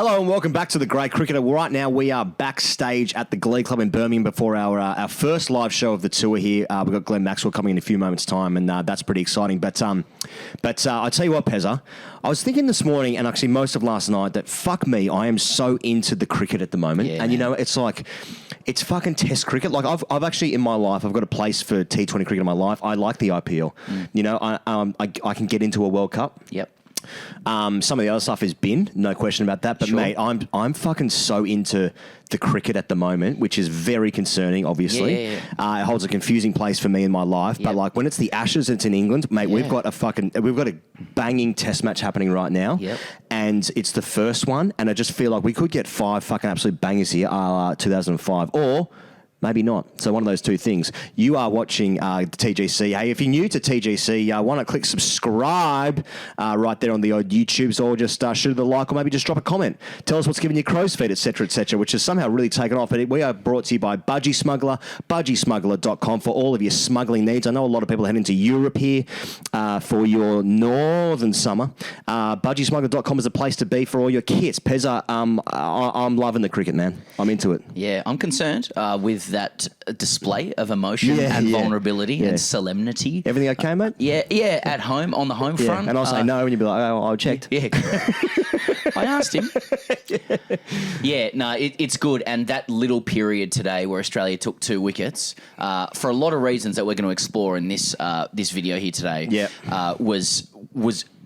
Hello and welcome back to The Great Cricketer. Right now we are backstage at the Glee Club in Birmingham before our first live show of the tour here. We've got Glenn Maxwell coming in a few moments' time, and that's pretty exciting. But I tell you what, Pezza, I was thinking this morning and actually most of last night that fuck me, I am so into the cricket at the moment. Yeah, and you know, it's like, it's fucking test cricket. Like I've actually in my life, I've got a place for T20 cricket in my life. I like the IPL. You know, I can get into a World Cup. Yep. Some of the other stuff is bin, no question about that. But sure. Mate, I'm fucking so into the cricket at the moment, which is very concerning. Obviously, it holds a confusing place for me in my life. Yep. But like when it's the Ashes, it's in England, mate. We've got a banging Test match happening right now, and it's the first one. And I just feel like we could get 5 fucking absolute bangers here, 2005, or maybe not. So one of those two things. You are watching TGC. Hey, if you're new to TGC, why not click subscribe right there on the old YouTubes, or just shoot a like, or maybe just drop a comment. Tell us what's giving you crow's feet, etc., which has somehow really taken off. But we are brought to you by Budgy Smuggler, budgysmuggler.com for all of your smuggling needs. I know a lot of people head into Europe here for your northern summer. Budgysmuggler.com is a place to be for all your kits. Pezza, I'm loving the cricket, man. I'm into it. Yeah, I'm concerned with that display of emotion and vulnerability and solemnity. Everything okay, mate? Yeah, at home, on the home front. And I'll say no, and you'll be like, oh, I checked. Yeah. I asked him. It's good. And that little period today where Australia took 2 wickets, for a lot of reasons that we're going to explore in this video here today, was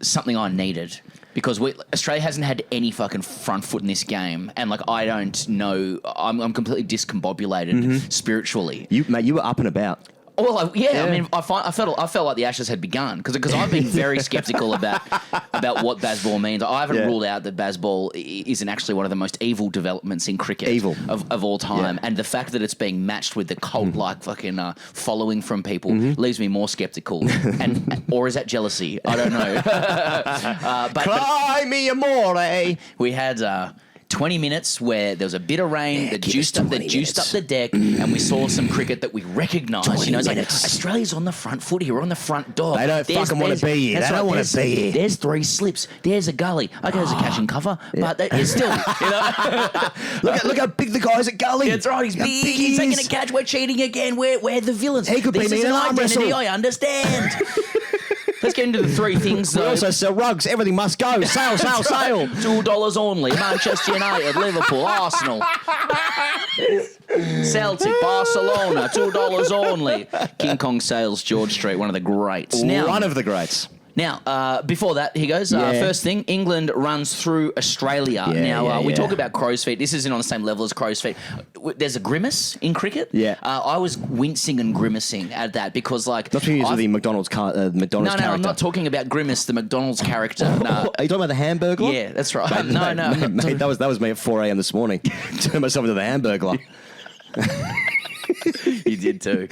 something I needed. Because Australia hasn't had any fucking front foot in this game, and like I don't know, I'm completely discombobulated spiritually. You were up and about. Well, I mean, I felt like the Ashes had begun because I've been very sceptical about what Bazball means. I haven't ruled out that Bazball isn't actually one of the most evil developments in cricket of all time, and the fact that it's being matched with the cult-like fucking following from people leaves me more sceptical. Or is that jealousy? I don't know. Cry me amore. We had 20 minutes where there was a bit of rain that juiced up the deck, and we saw some cricket that we recognised. You know, it's like Australia's on the front foot here, we're on the front dog. They don't fucking want to be here. They don't want to be here. There's 3 slips. There's a gully. Okay, there's a catch and cover, but it's still, you know. look how big the guy is at gully. That's right. He's big. He's taking a catch. We're cheating again. We're the villains. He could be me in an arm wrestle. I understand. Let's get into the 3 things, though. We also sell rugs. Everything must go. Sail. $2 only. Manchester United, Liverpool, Arsenal. Celtic, Barcelona, $2 only. King Kong Sales, George Street, one of the greats. One of the greats. Now, before that, here goes. First thing, England runs through Australia. We talk about crow's feet. This isn't on the same level as crow's feet. There's a grimace in cricket. Yeah. I was wincing and grimacing at that because, like... Not to use the McDonald's character. No, I'm not talking about Grimace, the McDonald's character. No. Are you talking about the Hamburglar? Yeah, that's right. Mate, that was me at 4 a.m. this morning. Turned myself into the Hamburglar. You did too.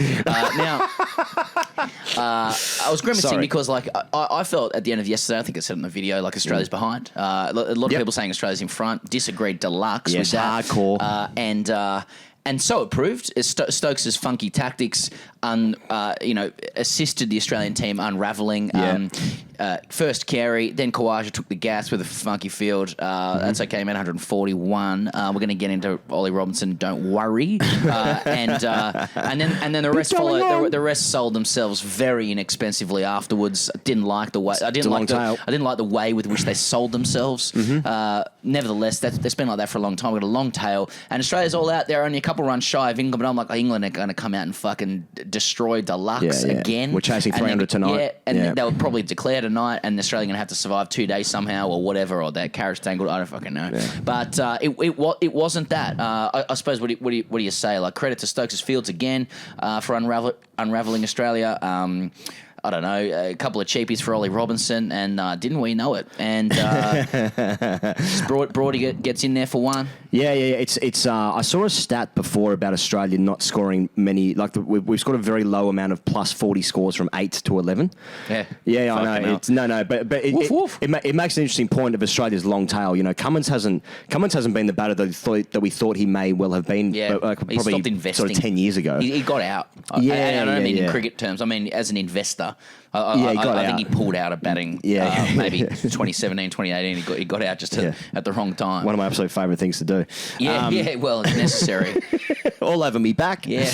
I was grimacing because, like, I felt at the end of yesterday, I think I said in the video, like, Australia's behind. A lot of people saying Australia's in front. Disagreed deluxe with that. Hardcore. And so it proved. Stokes' funky tactics, assisted the Australian team unravelling. First Carey, then Khawaja took the gas with a funky field. That's okay, man. 141. We're going to get into Ollie Robinson. Don't worry. And then the rest followed. The rest sold themselves very inexpensively afterwards. Didn't like the way. I didn't like the way with which they sold themselves. Nevertheless, that's been like that for a long time. We've got a long tail, and Australia's all out there, only a couple runs shy of England. But I'm like, England are going to come out and fucking destroy Deluxe again. We're chasing 300 tonight. They would probably declare tonight, and Australia going to have to survive 2 days somehow, or whatever, or their carriage tangled. I don't fucking know. But it wasn't that. I suppose. What do you say? Like, credit to Stokes' Fields again for unraveling Australia. I don't know, a couple of cheapies for Ollie Robinson, and didn't we know it? And Broady gets in there for one. Yeah. It's. I saw a stat before about Australia not scoring many. Like we've scored a very low amount of plus 40 scores from 8 to 11. Yeah. I know. It's, no, but it makes an interesting point of Australia's long tail. You know, Cummins hasn't been the batter that we thought he may well have been. Yeah, probably he stopped investing sort of 10 years ago. He got out. Yeah, I don't mean in cricket terms. I mean as an investor. I think he pulled out of batting. Maybe 2017, 2018. He got out just at the wrong time. One of my absolute favourite things to do. Yeah. Well, it's necessary. All over me back. Yeah.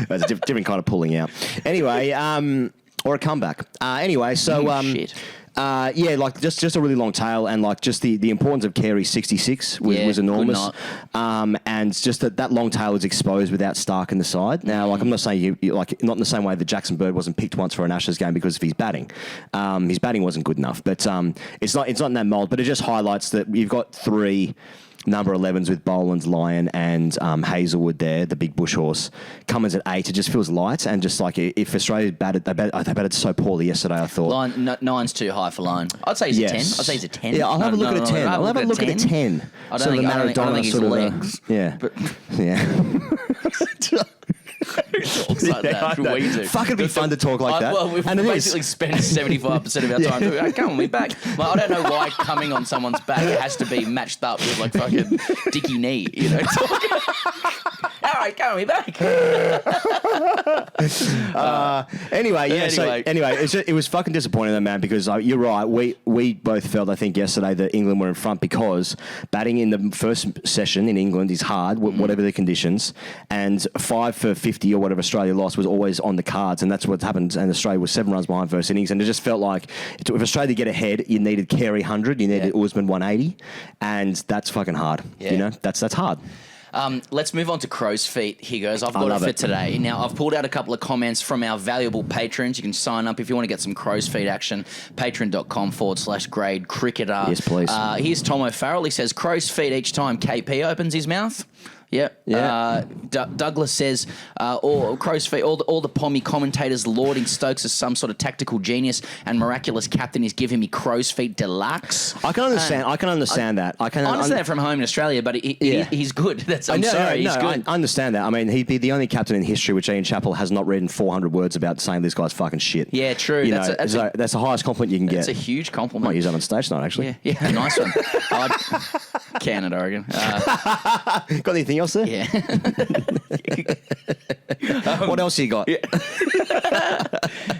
That's a different kind of pulling out. Anyway, or a comeback. Anyway, so shit. Like just a really long tail, and like just the importance of Carey's 66 was enormous. And just that long tail is exposed without Stark in the side. Now, like I'm not saying you like not in the same way that Jackson Bird wasn't picked once for an Ashes game because of his batting. His batting wasn't good enough, but it's not in that mould. But it just highlights that you've got three number 11s with Boland's Lion and Hazelwood there, the big bush horse. Cummins at 8, it just feels light, and just like if Australia batted, they batted so poorly yesterday, I thought. Nine's too high for Lion. I'd say he's a 10. I'd say he's a 10. Yeah, I'll have a look at a 10. I'll have a look at a 10. I don't think his legs. Yeah. But Who talks like that? We do. Fucking be fun to talk like that. Well, we've basically spent 75% of our time doing, come on, me back. Well, I don't know why coming on someone's back has to be matched up with like fucking Dickie Knee, you know. All right, come on, me back. Anyway, it was fucking disappointing, though, man, because you're right. We both felt, I think, yesterday that England were in front because batting in the first session in England is hard, whatever the conditions, and 5 for 50 or whatever Australia lost was always on the cards, and that's what happened. And Australia was 7 runs behind first innings, and it just felt like if Australia get ahead, you needed Carey 100, you needed Usman 180, and that's fucking hard. You know, that's hard. Let's move on to crow's feet. Here goes. I've got it for today. Now, I've pulled out a couple of comments from our valuable patrons. You can sign up if you want to get some crow's feet action. Patreon.com/grade cricketer. Yes, please. Here's Tom O'Farrell. He says, crow's feet each time KP opens his mouth. Yeah. Douglas says, all crow's feet, all the pommy commentators lauding Stokes as some sort of tactical genius and miraculous captain is giving me crow's feet deluxe. I can understand that. I understand that from home in Australia, but he's good. He's good. I understand that. I mean, he'd be the only captain in history which Ian Chappell has not written 400 words about saying this guy's fucking shit. Yeah, true. That's the highest compliment you can get. That's a huge compliment. Might use that on stage tonight, actually. Yeah, nice one. Canada, Oregon. Got anything else there? Yeah. What else you got?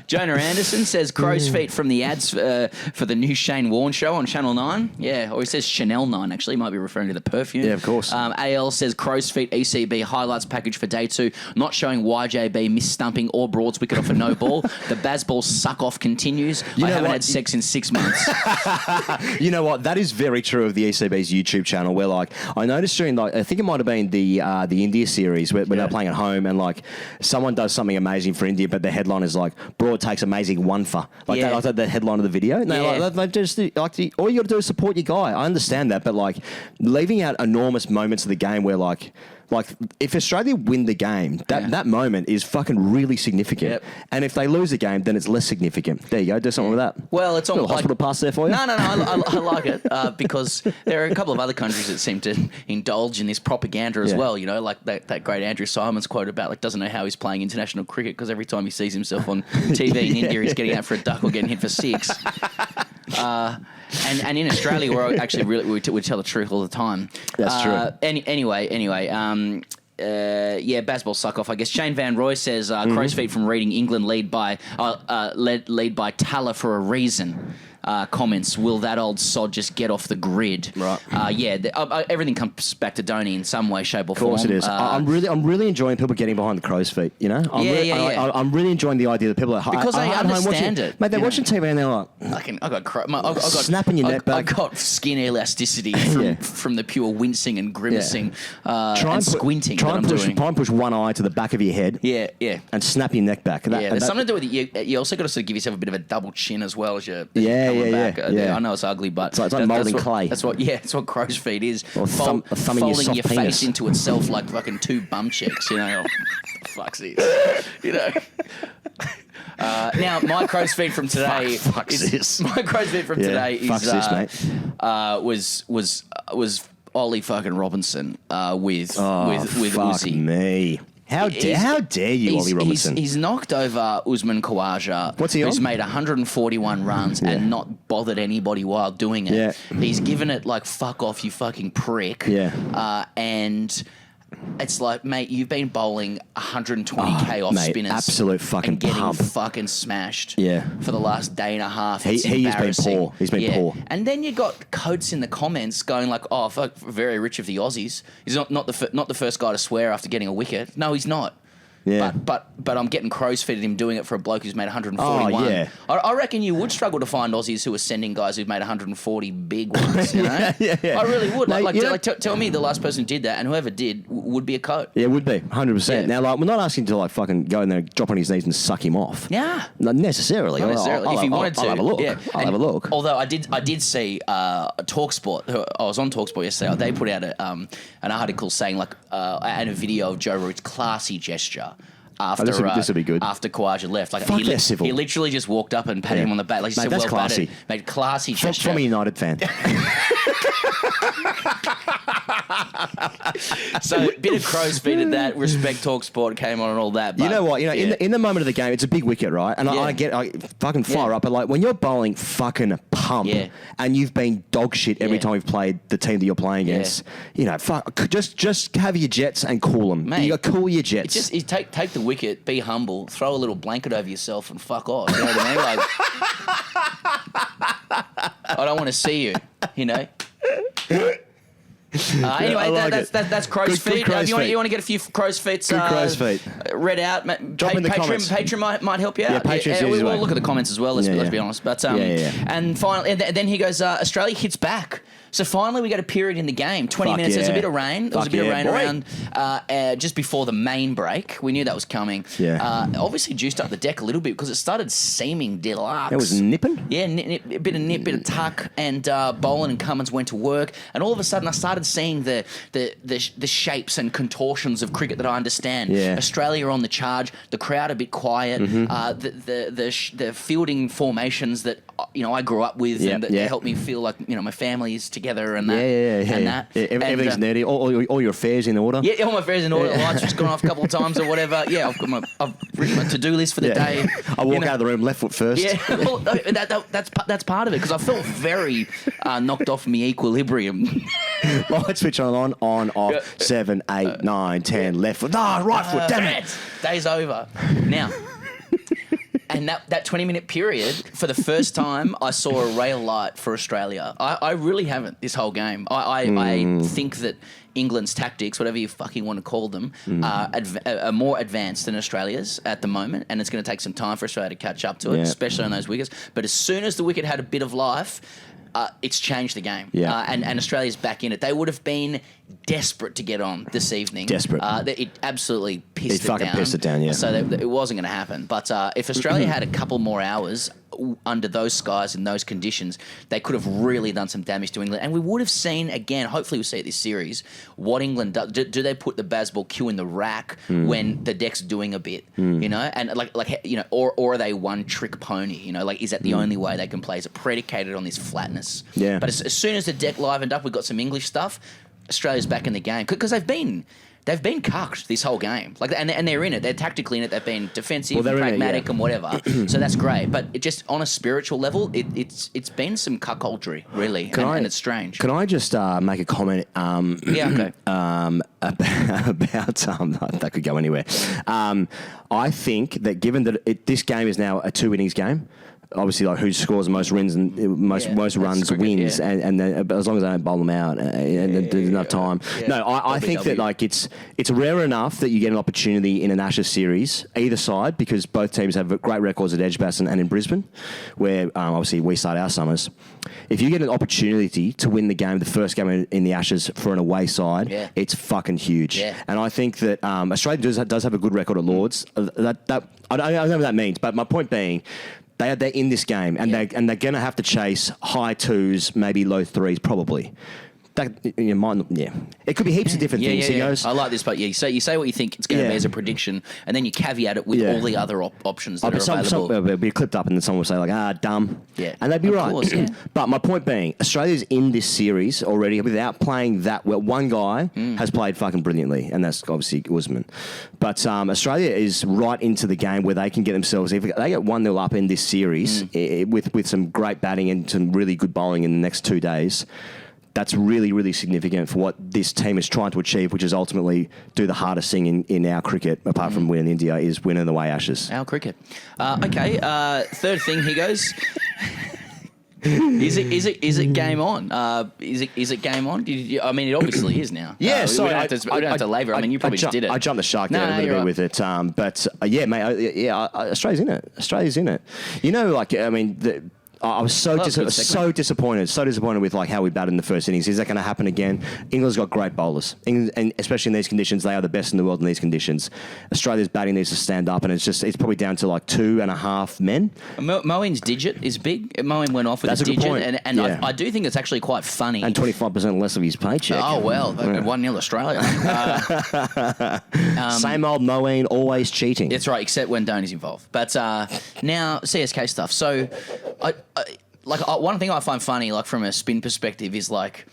Jonah Anderson says crow's feet from the ads for the new Shane Warne show on Channel 9. Yeah, or he says Chanel 9, actually. He might be referring to the perfume. Yeah, of course. AL says crow's feet ECB highlights package for day 2, not showing YJB miss-stumping or Broads wicket off a no ball. The Bazball suck-off continues. I haven't had sex in 6 months. You know what? That is very true of the ECB's YouTube channel, where like I noticed during I think it might have been the India series when they're playing at home, and like someone does something amazing for India, but the headline is like Broad takes amazing one for that's the headline of the video. And they just all you got to do is support your guy. I understand that, but like leaving out enormous moments of the game where like if Australia win the game, that moment is fucking really significant. Yep. And if they lose the game, then it's less significant. There you go. Do something with that. Well, it's almost like hospital pass there for you. No. I like it because there are a couple of other countries that seem to indulge in this propaganda as well. You know, like that great Andrew Simons quote about like doesn't know how he's playing international cricket because every time he sees himself on TV in India, he's getting out for a duck or getting hit for 6. And in Australia, we're actually we tell the truth all the time. That's true. Anyway. Bazball suck off. I guess Shane Van Roy says crow's feet from reading England lead by Talla for a reason. Comments, will that old sod just get off the grid? Right. Everything comes back to Dhoni in some way, shape or form. Of course it is. I'm really enjoying people getting behind the crow's feet, you know? I'm really enjoying the idea that people are because they understand it. Mate, they're watching TV and they're like... I got snapping your neck back. I got skin elasticity from the pure wincing and grimacing and squinting try and push one eye to the back of your head. Yeah. And snap your neck back. There's something to do with it. You also got to sort of give yourself a bit of a double chin as well as you're... Yeah. I know it's ugly, but it's like moulding clay. That's what crow's feet is. Or thumbing folding your your face penis into itself like fucking 2 bum checks, you know. fuck's this? You know. Now my crow's feet from today was Ollie fucking Robinson with Uzi. Me. How dare you, Ollie Robinson? He's knocked over Usman Khawaja. What's he on? Who's made 141 runs and not bothered anybody while doing it. Yeah. He's given it like, fuck off, you fucking prick. Yeah. And it's like, mate, you've been bowling 120k off spinners. Absolute fucking and getting pump. fucking smashed. Yeah. For the last day and a half. He has been poor. He's been poor. And then you got Coates in the comments going like, "Oh, fuck, very rich of the Aussies. He's not the first guy to swear after getting a wicket. No, he's not." Yeah. But I'm getting crow's feet at him doing it for a bloke who's made 141. Oh, yeah. I reckon you would struggle to find Aussies who are sending guys who've made 140 big ones, you know? yeah. I really would. Tell Me the last person who did that, and whoever did would be a coat. Yeah, it would be 100%. Yeah. Now, like, we're not asking to like fucking go in there, drop on his knees, and suck him off. Yeah, not necessarily. Not necessarily. If he wanted to, I'll have a look. Yeah. I'll have a look. Although I did see Talksport. I was on Talksport yesterday. They put out an article saying like and a video of Joe Root's classy gesture. After this will be good. After Khawaja left, like Fuck, they're civil. he literally just walked up and patted him on the back, like, Mate, said, that's "Well classy. batted." Made classy gesture From a United fan. So a bit of crow's feet at that. Respect Talksport came on and all that. But, you know what? In the moment of the game, it's a big wicket, right? And I fucking fire up. But like when you're bowling fucking pump, and you've been dog shit every time you've played the team that you're playing against, just have your jets and cool them. Mate, you got to cool your jets. Just take the wicket, be humble, throw a little blanket over yourself, and fuck off. You know what I mean? Like, I don't want to see you. You know. Anyway, that's crow's feet. You want to get a few crow's feet? Crow's feet. Read out. Drop in the comments. Patreon might help you out. We'll look at the comments as well. Let's be honest. But and finally, and then he goes. Australia hits back. So finally, we got a period in the game. 20 minutes. There's a bit of rain. There was a bit of rain around just before the main break. We knew that was coming. Yeah. Obviously juiced up the deck a little bit because it started seeming deluxe. It was nipping. Yeah, a bit of nip, bit of tuck, and Boland and Cummins went to work. And all of a sudden, I started seeing the shapes and contortions of cricket that I understand. Yeah. Australia on the charge, the crowd a bit quiet, the fielding formations that I grew up with and that helped me feel like my family is together and that. And that. Yeah, everything's nerdy. All your affairs in order. Yeah, all my affairs in order. The lights just gone off a couple of times or whatever. Yeah, I've written my to-do list for the day. I walk out of the room left foot first. Yeah, well, that's part of it because I felt very knocked off my equilibrium. Light switch on, off, 7, 8, 9, 10, left foot. Right foot, damn it. Day's over. Now, and that 20-minute period, for the first time, I saw a ray of light for Australia. I really haven't this whole game. I think that England's tactics, whatever you fucking want to call them, are more advanced than Australia's at the moment, and it's going to take some time for Australia to catch up to it, especially on those wickets. But as soon as the wicket had a bit of life, it's changed the game. And Australia's back in it. They would have been desperate to get on this evening. Desperate. It absolutely pissed it down. It fucking pissed it down, yeah. So it wasn't going to happen. But if Australia had a couple more hours under those skies and those conditions, they could have really done some damage to England. And we would have seen, again, hopefully we'll see it this series, what England does. Do they put the Bazball cue in the rack when the deck's doing a bit, And or are they one trick pony, is that the only way they can play? Is it predicated on this flatness? Yeah. But as soon as the deck livened up, we got some English stuff, Australia's back in the game because they've been cucked this whole game. And they're in it. They're tactically in it. They've been defensive, and pragmatic, and whatever. So that's great. But it just on a spiritual level, it's been some cuckoldery, really, and it's strange. Can I just make a comment? Okay. About that could go anywhere. I think that given that this game is now a 2 innings game. Obviously, like who scores the most runs and most runs cricket, wins, and then, as long as they don't bowl them out and there's enough time. No, I think that like it's rare enough that you get an opportunity in an Ashes series either side because both teams have great records at Edgbaston and in Brisbane, where obviously we start our summers. If you get an opportunity to win the game, the first game in the Ashes for an away side, it's fucking huge. Yeah. And I think that Australia does have a good record at Lords. I don't know what that means, but my point being. They're in this game, and they're going to have to chase high twos, maybe low threes, probably. that you might, it could be heaps of different things. He goes, I like this, but you say what you think it's going to be as a prediction, and then you caveat it with all the other options that are available. It'll be clipped up, and then someone will say like, dumb, and they'd be right. Course, But my point being, Australia's in this series already without playing that well. One guy has played fucking brilliantly, and that's obviously Usman. But Australia is right into the game where they can get themselves, if they get 1-0 up in this series with some great batting and some really good bowling in the next 2 days. That's really, really significant for what this team is trying to achieve, which is ultimately do the hardest thing in our cricket, apart from winning India, is winning the away Ashes. Our cricket. Okay, third thing, he goes. Is it game on? Is it game on? I mean, it obviously is now. Yeah, we don't have to labour. I mean, you probably just did it. I jumped the shark there a little bit with it, but yeah, mate. Australia's in it. Australia's in it. You know, like I mean. I was so disappointed with like how we batted in the first innings. Is that going to happen again? England's got great bowlers, and especially in these conditions, they are the best in the world in these conditions. Australia's batting needs to stand up, and it's probably down to like 2.5 men. Moeen's digit is big. Moeen went off with That's a digit, good point. and I do think it's actually quite funny. And 25% less of his paycheck. Oh well, 1-0 Australia. Same old Moeen, always cheating. That's right, except when Dhoni's involved. But now CSK stuff. So one thing I find funny, like from a spin perspective, is like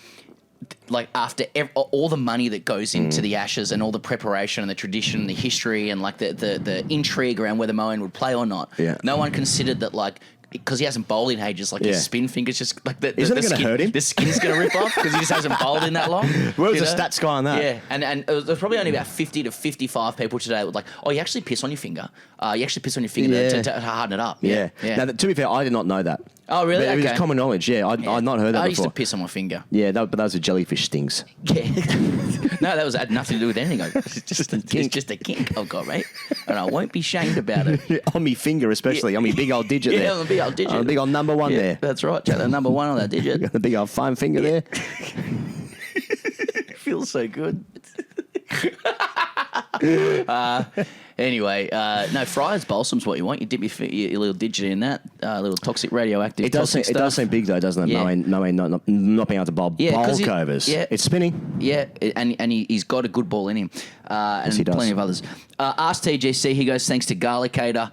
after all the money that goes into the Ashes and all the preparation and the tradition and the history and like the intrigue around whether Moeen would play or not, no one considered that like. Because he hasn't bowled in ages, like his spin finger's just like isn't it going to hurt him? The skin's going to rip off because he just hasn't bowled in that long. Where was the stats guy on that? Yeah, and there's probably only about 50 to 55 people today that were like, oh, you actually piss on your finger. You actually piss on your finger to harden it up. Yeah. Now, to be fair, I did not know that. Oh, really? But it was common knowledge. Yeah, I'd not heard that before. I used to piss on my finger. Yeah, but those are jellyfish stings. Yeah. No, that had nothing to do with anything. It's just a kink I've got, mate. And I won't be shamed about it. On me finger, especially. On me big old digit there. Yeah, on the big old digit. On the big old number one there. That's right. Check that number one on that digit. Got the big old fine finger there. It feels so good. Anyway, no, Friars Balsam's what you want. You dip your little digit in that, little toxic radioactive. It does seem big though, doesn't it? Yeah. Moeen not being able to bowl bulk overs. Yeah. It's spinning. Yeah, and he's got a good ball in him, and he does. plenty of others. AskTGC, he goes, thanks to Garlicator.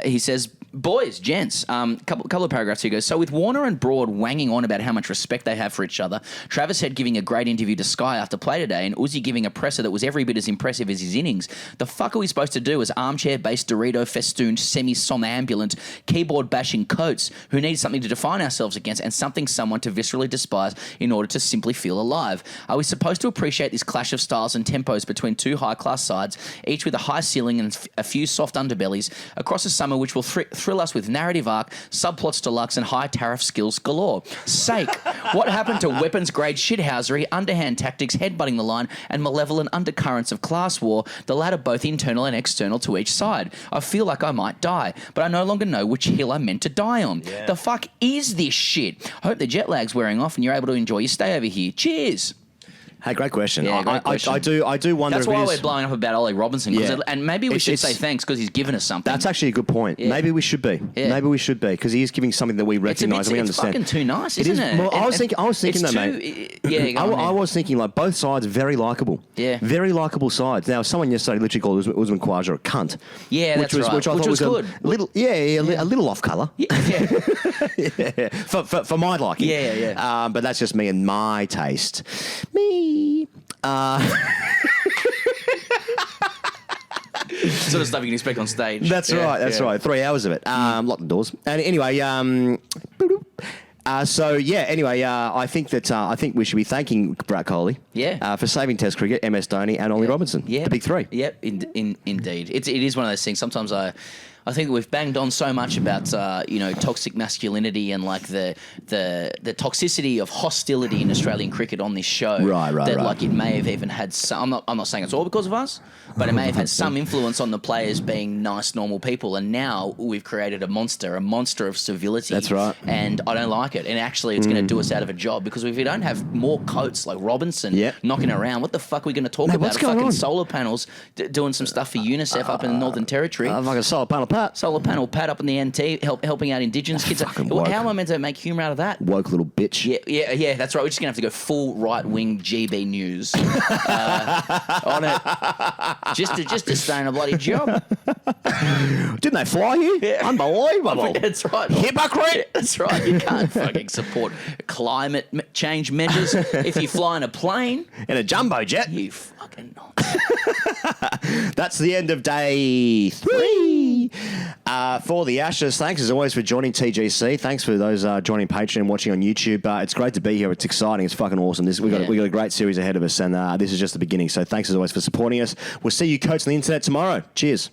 He says, boys, gents, couple of paragraphs here goes. So with Warner and Broad wanging on about how much respect they have for each other, Travis Head giving a great interview to Sky after play today, and Uzi giving a presser that was every bit as impressive as his innings, the fuck are we supposed to do as armchair-based Dorito-festooned, semi-somnambulant, keyboard-bashing coats who need something to define ourselves against and someone to viscerally despise in order to simply feel alive? Are we supposed to appreciate this clash of styles and tempos between two high-class sides, each with a high ceiling and a few soft underbellies, across a summer which will thrill us with narrative arc, subplots deluxe, and high tariff skills galore? Sake, what happened to weapons-grade shithousery, underhand tactics, headbutting the line, and malevolent undercurrents of class war, the latter both internal and external to each side? I feel like I might die, but I no longer know which hill I'm meant to die on. Yeah. The fuck is this shit? I hope the jet lag's wearing off and you're able to enjoy your stay over here. Cheers. Hey, great question. Yeah, great question. I do wonder. That's why we're blowing up about Ollie Robinson. And maybe we should say thanks because he's given us something. That's actually a good point. Yeah. Maybe we should be. Yeah. Maybe we should be because he is giving something that we recognise and we understand. It's fucking too nice, isn't it? Well, I was thinking though, mate. Yeah, I was thinking like both sides very likeable. Yeah. Very likeable sides. Now, someone yesterday literally called Usman Khawaja a cunt. Yeah, that's right. Which I thought was good. A little off colour. Yeah. For my liking. Yeah. But that's just me and my taste. Me. Sort of stuff you can expect on stage. That's right. 3 hours of it. Lock the doors. And anyway, I think we should be thanking Virat Kohli. For saving Test cricket, MS Dhoni, and Ollie Robinson. The big three. Yep. Indeed. It is one of those things. Sometimes I think we've banged on so much about toxic masculinity and like the toxicity of hostility in Australian cricket on this show. Right. Like it may have even had some. I'm not saying it's all because of us, but it may have had some influence on the players being nice, normal people. And now we've created a monster of civility. That's right. And I don't like it. And actually, it's going to do us out of a job because if we don't have more coats like Robinson knocking around, what the fuck are we going to talk about? What's going fucking on? Solar panels doing some stuff for UNICEF up in the Northern Territory. Like a solar panel Pat. Solar panel Pat up in the NT, helping out Indigenous kids. Fucking How woke. am I meant to make humour out of that? Woke little bitch. Yeah, that's right. We're just going to have to go full right-wing GB news on it. Just to stay in a bloody job. Didn't they fly you? Yeah. Unbelievable. That's right. Hypocrite. That's right. You can't fucking support climate change measures if you fly in a plane. In a jumbo jet. You fucking nonsense. That's the end of day 3 for the Ashes. Thanks as always for joining TGC. Thanks for those joining Patreon and watching on YouTube. It's great to be here. It's exciting. It's fucking awesome. We got a great series ahead of us, and this is just the beginning. So thanks as always for supporting us. We'll see you coats on the internet tomorrow. Cheers.